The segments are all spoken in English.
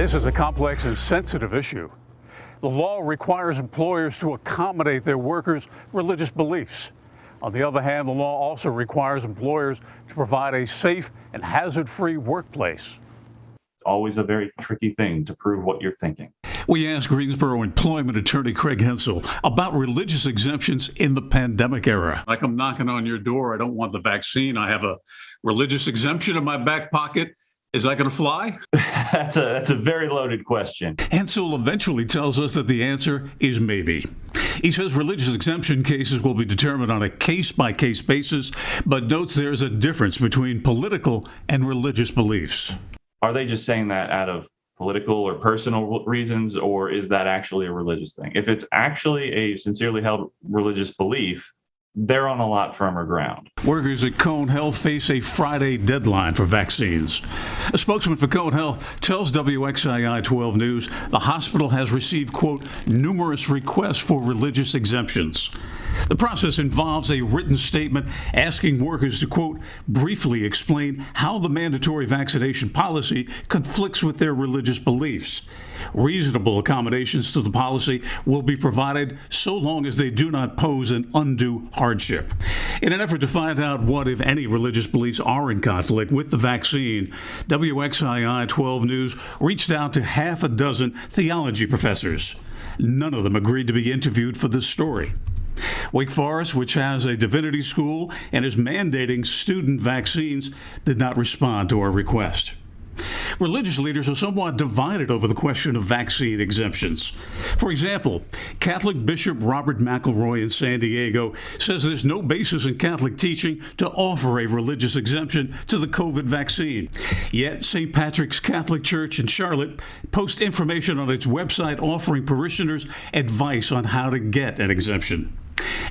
This is a complex and sensitive issue. The law requires employers to accommodate their workers' religious beliefs. On the other hand, the law also requires employers to provide a safe and hazard-free workplace. It's always a very tricky thing to prove what you're thinking. We asked Greensboro employment attorney Craig Hensel about religious exemptions in the pandemic era. Like, I'm knocking on your door, I don't want the vaccine, I have a religious exemption in my back pocket. Is that going to fly? That's a very loaded question. Hensel eventually tells us that the answer is maybe. He says religious exemption cases will be determined on a case-by-case basis, but notes there's a difference between political and religious beliefs. Are they just saying that out of political or personal reasons, or is that actually a religious thing? If it's actually a sincerely held religious belief, they're on a lot firmer ground. Workers at Cone Health face a Friday deadline for vaccines. A spokesman for Cone Health tells WXII 12 News the hospital has received, quote, numerous requests for religious exemptions. The process involves a written statement asking workers to, quote, briefly explain how the mandatory vaccination policy conflicts with their religious beliefs. Reasonable accommodations to the policy will be provided so long as they do not pose an undue hardship. In an effort to find out what, if any, religious beliefs are in conflict with the vaccine, WXII 12 News reached out to half a dozen theology professors. None of them agreed to be interviewed for this story. Wake Forest, which has a divinity school and is mandating student vaccines, did not respond to our request. Religious leaders are somewhat divided over the question of vaccine exemptions. For example, Catholic Bishop Robert McElroy in San Diego says there's no basis in Catholic teaching to offer a religious exemption to the COVID vaccine. Yet St. Patrick's Catholic Church in Charlotte posts information on its website offering parishioners advice on how to get an exemption.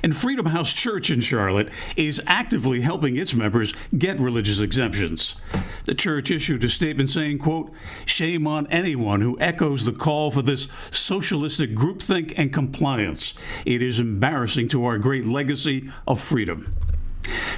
And Freedom House Church in Charlotte is actively helping its members get religious exemptions. The church issued a statement saying, quote, shame on anyone who echoes the call for this socialistic groupthink and compliance. It is embarrassing to our great legacy of freedom.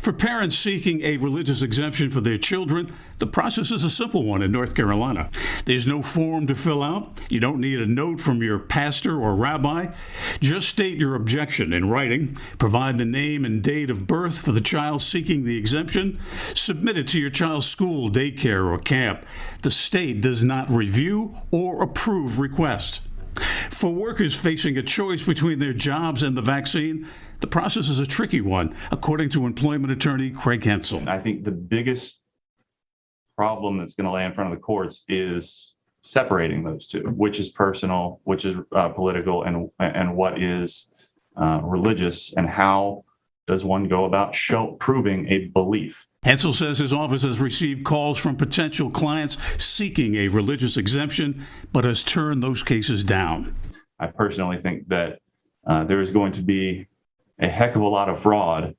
For parents seeking a religious exemption for their children, the process is a simple one in North Carolina. There's no form to fill out. You don't need a note from your pastor or rabbi. Just state your objection in writing, provide the name and date of birth for the child seeking the exemption, submit it to your child's school, daycare, or camp. The state does not review or approve requests. For workers facing a choice between their jobs and the vaccine, the process is a tricky one, according to employment attorney Craig Hensel. I think the biggest problem that's going to lay in front of the courts is separating those two, which is personal, which is political, and what is religious, and how does one go about proving a belief. Hensel says his office has received calls from potential clients seeking a religious exemption, but has turned those cases down. I personally think that there is going to be a heck of a lot of fraud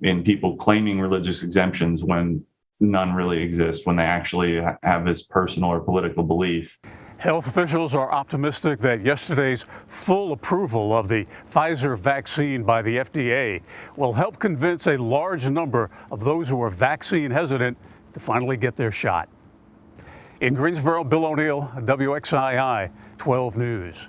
in people claiming religious exemptions when none really exist, when they actually have this personal or political belief. Health officials are optimistic that yesterday's full approval of the Pfizer vaccine by the FDA will help convince a large number of those who are vaccine hesitant to finally get their shot. In Greensboro, Bill O'Neill, WXII 12 News.